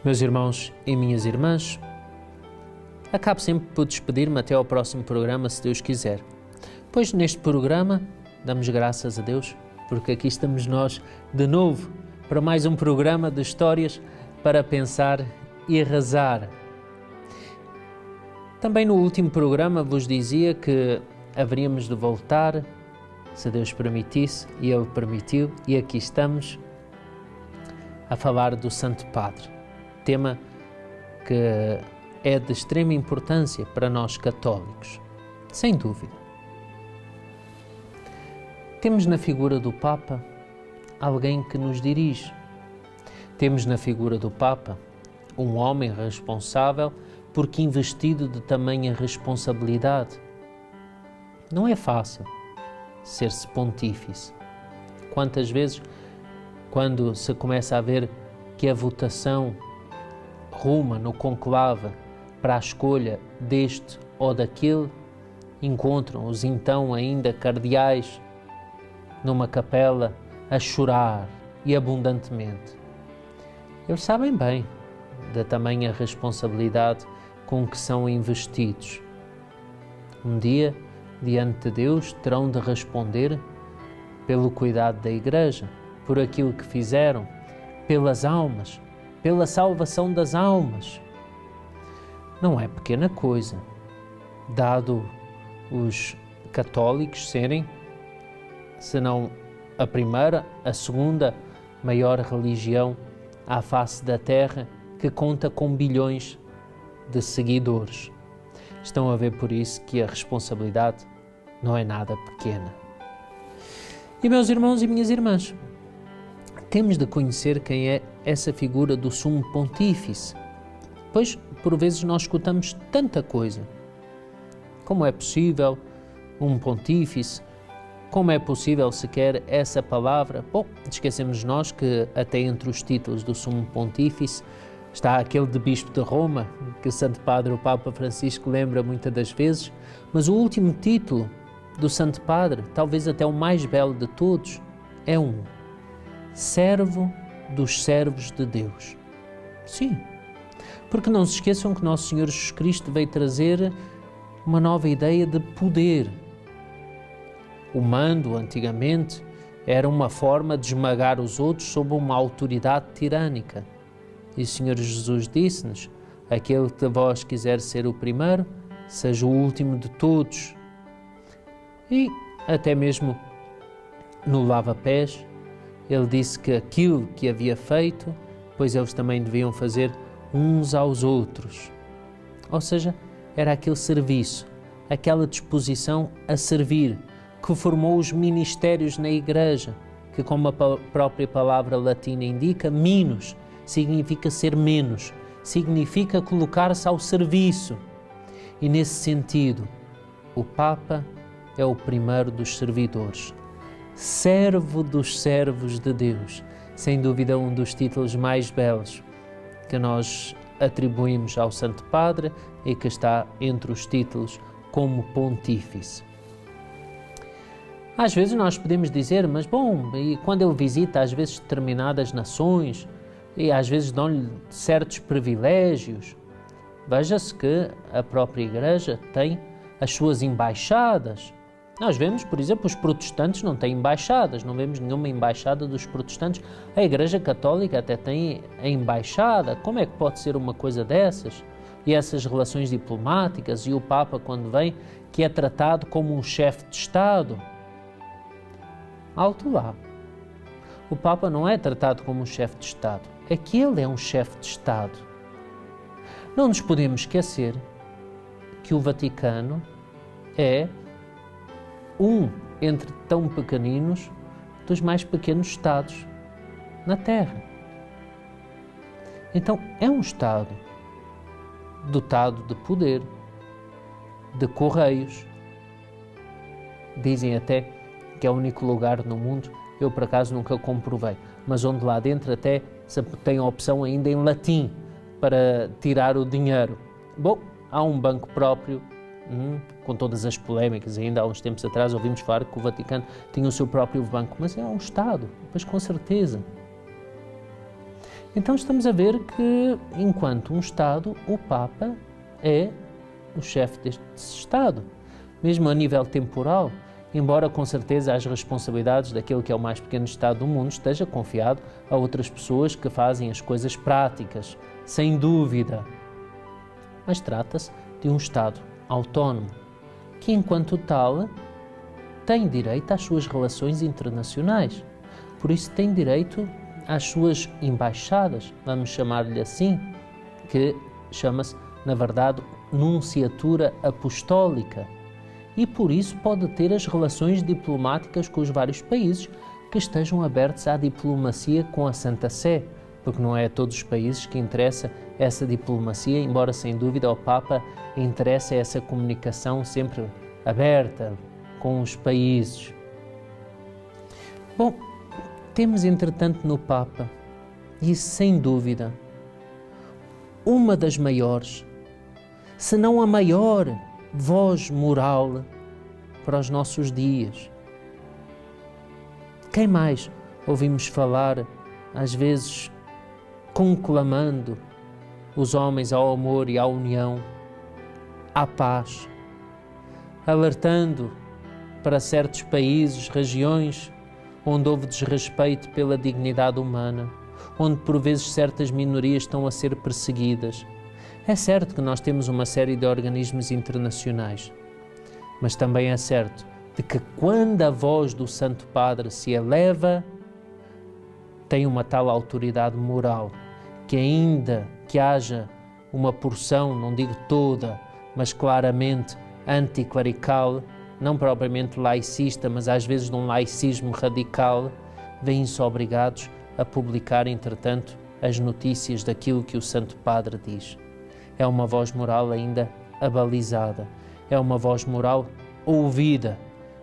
Meus irmãos e minhas irmãs, acabo sempre por despedir-me até ao próximo programa, se Deus quiser. Pois neste programa, damos graças a Deus, porque aqui estamos nós de novo para mais um programa de histórias para pensar e rezar. Também no último programa vos dizia que haveríamos de voltar, se Deus permitisse, e Ele permitiu, e aqui estamos a falar do Santo Padre. Tema que é de extrema importância para nós católicos, sem dúvida. Temos na figura do Papa alguém que nos dirige. Temos na figura do Papa um homem responsável porque investido de tamanha responsabilidade. Não é fácil ser-se pontífice. Quantas vezes, quando se começa a ver que a votação ruma no conclave para a escolha deste ou daquele, encontram os então ainda cardeais numa capela a chorar e abundantemente. Eles sabem bem da tamanha responsabilidade com que são investidos. Um dia, diante de Deus, terão de responder pelo cuidado da Igreja, por aquilo que fizeram, pelas almas, pela salvação das almas. Não é pequena coisa, dado os católicos serem, se não a primeira, a segunda maior religião à face da Terra, que conta com bilhões de seguidores. Estão a ver por isso que a responsabilidade não é nada pequena. E meus irmãos e minhas irmãs, temos de conhecer quem é essa figura do Sumo Pontífice, pois por vezes nós escutamos tanta coisa. Como é possível um pontífice? Como é possível sequer essa palavra? Bom, esquecemos nós que até entre os títulos do Sumo Pontífice está aquele de Bispo de Roma, que o Santo Padre, o Papa Francisco, lembra muitas das vezes, mas o último título do Santo Padre, talvez até o mais belo de todos, é Servo dos servos de Deus. Sim, porque não se esqueçam que Nosso Senhor Jesus Cristo veio trazer uma nova ideia de poder. O mando, antigamente, era uma forma de esmagar os outros sob uma autoridade tirânica. E o Senhor Jesus disse-nos: aquele que de vós quiser ser o primeiro, seja o último de todos. E até mesmo no lava-pés, ele disse que aquilo que havia feito, pois eles também deviam fazer uns aos outros. Ou seja, era aquele serviço, aquela disposição a servir, que formou os ministérios na Igreja, que, como a própria palavra latina indica, minus significa ser menos, significa colocar-se ao serviço. E nesse sentido, o Papa é o primeiro dos servidores. Servo dos servos de Deus, sem dúvida um dos títulos mais belos que nós atribuímos ao Santo Padre e que está entre os títulos como Pontífice. Às vezes nós podemos dizer, mas bom, e quando ele visita às vezes determinadas nações e às vezes dão-lhe certos privilégios, veja-se que a própria Igreja tem as suas embaixadas. Nós vemos, por exemplo, os protestantes não têm embaixadas, não vemos nenhuma embaixada dos protestantes. A Igreja Católica até tem a embaixada. Como é que pode ser uma coisa dessas? E essas relações diplomáticas, e o Papa, quando vem, que é tratado como um chefe de Estado. Alto lá. O Papa não é tratado como um chefe de Estado, é que ele é um chefe de Estado. Não nos podemos esquecer que o Vaticano é entre tão pequeninos, dos mais pequenos Estados na Terra. Então, é um Estado dotado de poder, de correios. Dizem até que é o único lugar no mundo, eu por acaso nunca comprovei, mas onde lá dentro até se tem a opção ainda em latim para tirar o dinheiro. Bom, há um banco próprio, com todas as polémicas, ainda há uns tempos atrás ouvimos falar que o Vaticano tinha o seu próprio banco, mas é um Estado, pois com certeza. Então estamos a ver que, enquanto um Estado, o Papa é o chefe deste Estado, mesmo a nível temporal, embora com certeza as responsabilidades daquele que é o mais pequeno Estado do mundo esteja confiado a outras pessoas que fazem as coisas práticas, sem dúvida. Mas trata-se de um Estado autónomo, que enquanto tal tem direito às suas relações internacionais. Por isso tem direito às suas embaixadas, vamos chamar-lhe assim, que chama-se, na verdade, nunciatura apostólica. E por isso pode ter as relações diplomáticas com os vários países que estejam abertos à diplomacia com a Santa Sé, porque não é a todos os países que interessa essa diplomacia, embora sem dúvida ao Papa interessa essa comunicação sempre aberta com os países. Bom, temos entretanto no Papa, e sem dúvida, uma das maiores, se não a maior voz moral para os nossos dias. Quem mais ouvimos falar, às vezes conclamando os homens ao amor e à união, à paz, alertando para certos países, regiões onde houve desrespeito pela dignidade humana, onde por vezes certas minorias estão a ser perseguidas. É certo que nós temos uma série de organismos internacionais, mas também é certo de que quando a voz do Santo Padre se eleva, tem uma tal autoridade moral que ainda que haja uma porção, não digo toda, mas claramente anticlerical, não propriamente laicista, mas às vezes de um laicismo radical, veem-se obrigados a publicar, entretanto, as notícias daquilo que o Santo Padre diz. É uma voz moral ainda abalizada, é uma voz moral ouvida,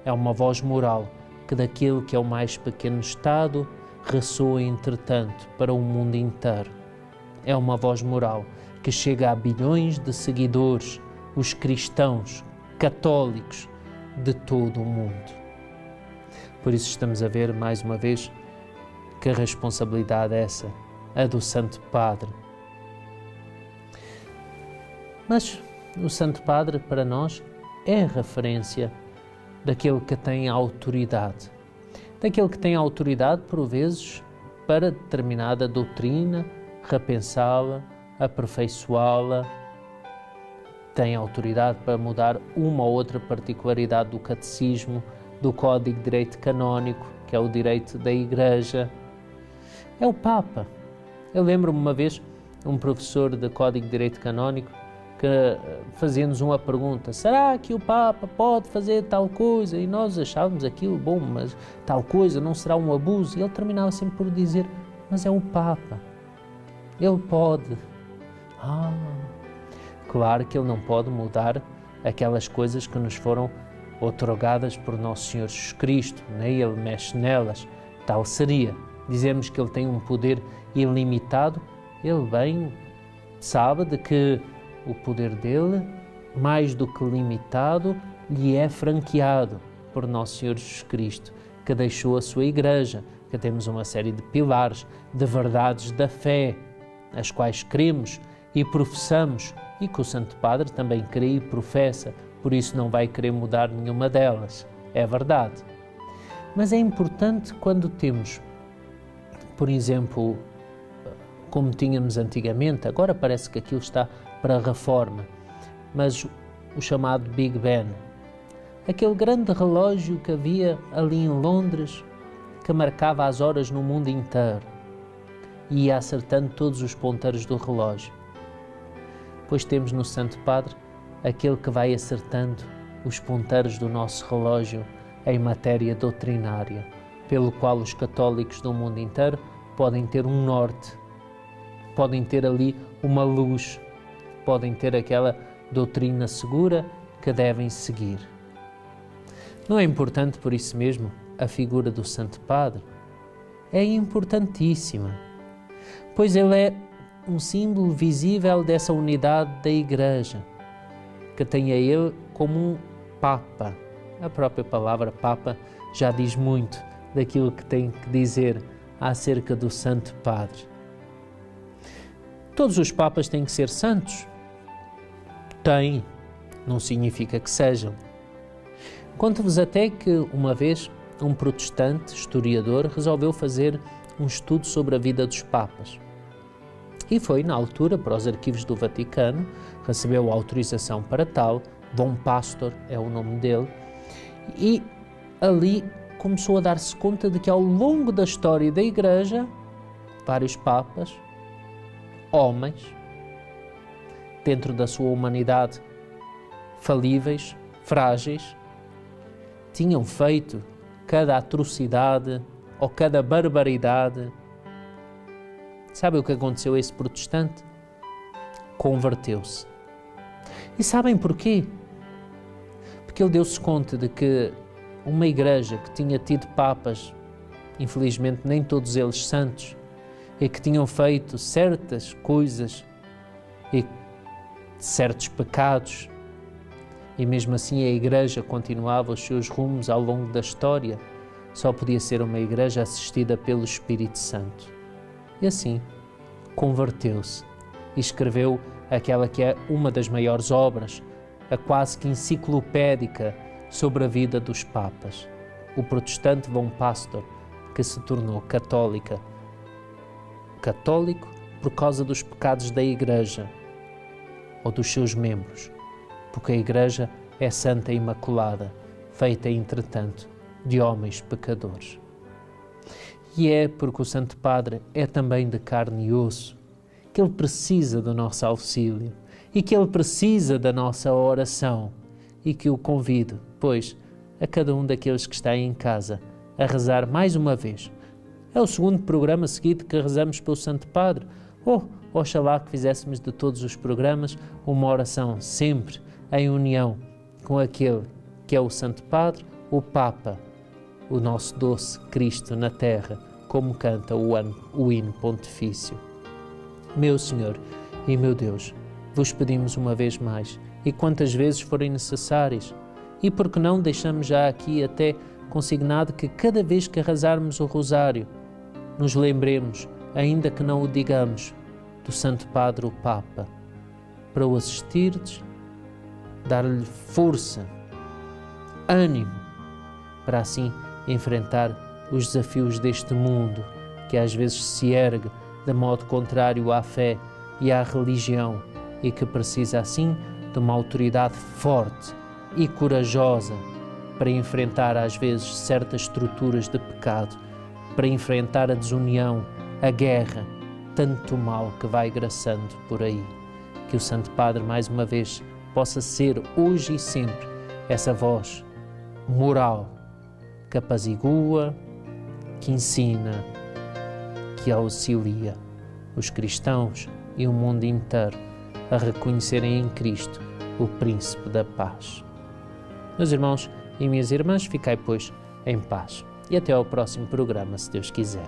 é uma voz moral que daquele que é o mais pequeno Estado ressoa, entretanto, para o mundo inteiro. É uma voz moral que chega a bilhões de seguidores, os cristãos, católicos de todo o mundo. Por isso estamos a ver, mais uma vez, que a responsabilidade é essa, a do Santo Padre. Mas o Santo Padre, para nós, é a referência daquele que tem autoridade. Daquele que tem autoridade, por vezes, para determinada doutrina, repensá-la, aperfeiçoá-la. Tem autoridade para mudar uma ou outra particularidade do catecismo, do Código de Direito Canónico, que é o direito da Igreja. É o Papa. Eu lembro-me uma vez, um professor de Código de Direito Canónico, que fazia-nos uma pergunta: será que o Papa pode fazer tal coisa? E nós achávamos aquilo bom, mas tal coisa não será um abuso? E ele terminava sempre por dizer: mas é o Papa, ele pode. Claro que ele não pode mudar aquelas coisas que nos foram outorgadas por Nosso Senhor Jesus Cristo, nem ele mexe nelas. Tal seria. Dizemos que ele tem um poder ilimitado, ele bem sabe de que o poder dele, mais do que limitado, lhe é franqueado por Nosso Senhor Jesus Cristo, que deixou a sua Igreja, que temos uma série de pilares, de verdades da fé, as quais cremos e professamos, e que o Santo Padre também crê e professa, por isso não vai querer mudar nenhuma delas. É verdade. Mas é importante quando temos, por exemplo, como tínhamos antigamente, agora parece que aquilo está para a reforma, mas o chamado Big Ben, aquele grande relógio que havia ali em Londres, que marcava as horas no mundo inteiro e ia acertando todos os ponteiros do relógio. Pois temos no Santo Padre aquele que vai acertando os ponteiros do nosso relógio em matéria doutrinária, pelo qual os católicos do mundo inteiro podem ter um norte, podem ter ali uma luz, podem ter aquela doutrina segura que devem seguir. Não é importante, por isso mesmo, a figura do Santo Padre? É importantíssima, pois ele é um símbolo visível dessa unidade da Igreja, que tem a ele como um Papa. A própria palavra Papa já diz muito daquilo que tem que dizer acerca do Santo Padre. Todos os papas têm que ser santos? Têm, não significa que sejam. Conto-vos até que, uma vez, um protestante, historiador, resolveu fazer um estudo sobre a vida dos papas. E foi, na altura, para os arquivos do Vaticano, recebeu autorização para tal, Dom Pastor é o nome dele, e ali começou a dar-se conta de que ao longo da história da Igreja, vários papas, homens, dentro da sua humanidade, falíveis, frágeis, tinham feito cada atrocidade ou cada barbaridade. Sabe o que aconteceu a esse protestante? Converteu-se. E sabem porquê? Porque ele deu-se conta de que uma igreja que tinha tido papas, infelizmente nem todos eles santos, e que tinham feito certas coisas e certos pecados, e mesmo assim a igreja continuava os seus rumos ao longo da história, só podia ser uma igreja assistida pelo Espírito Santo. E assim, converteu-se e escreveu aquela que é uma das maiores obras, a quase que enciclopédica sobre a vida dos papas, o protestante Dom Pastor, que se tornou católico por causa dos pecados da Igreja ou dos seus membros, porque a Igreja é santa e imaculada, feita, entretanto, de homens pecadores. E é porque o Santo Padre é também de carne e osso, que ele precisa do nosso auxílio e que ele precisa da nossa oração, e que o convido, pois, a cada um daqueles que está em casa a rezar mais uma vez. É o segundo programa seguido que rezamos pelo Santo Padre. Oxalá que fizéssemos de todos os programas uma oração sempre em união com aquele que é o Santo Padre, o Papa, o nosso doce Cristo na terra, como canta o hino pontifício. Meu Senhor e meu Deus, vos pedimos uma vez mais, e quantas vezes forem necessárias, e porque não deixamos já aqui até consignado que cada vez que rezarmos o rosário, nos lembremos, ainda que não o digamos, do Santo Padre o Papa, para o assistirdes, dar-lhe força, ânimo, para assim enfrentar os desafios deste mundo, que às vezes se ergue de modo contrário à fé e à religião, e que precisa assim de uma autoridade forte e corajosa para enfrentar às vezes certas estruturas de pecado, para enfrentar a desunião, a guerra, tanto mal que vai graçando por aí. Que o Santo Padre mais uma vez possa ser hoje e sempre essa voz moral que apazigua, que ensina, que auxilia os cristãos e o mundo inteiro a reconhecerem em Cristo o Príncipe da Paz. Meus irmãos e minhas irmãs, ficai, pois, em paz. E até ao próximo programa, se Deus quiser.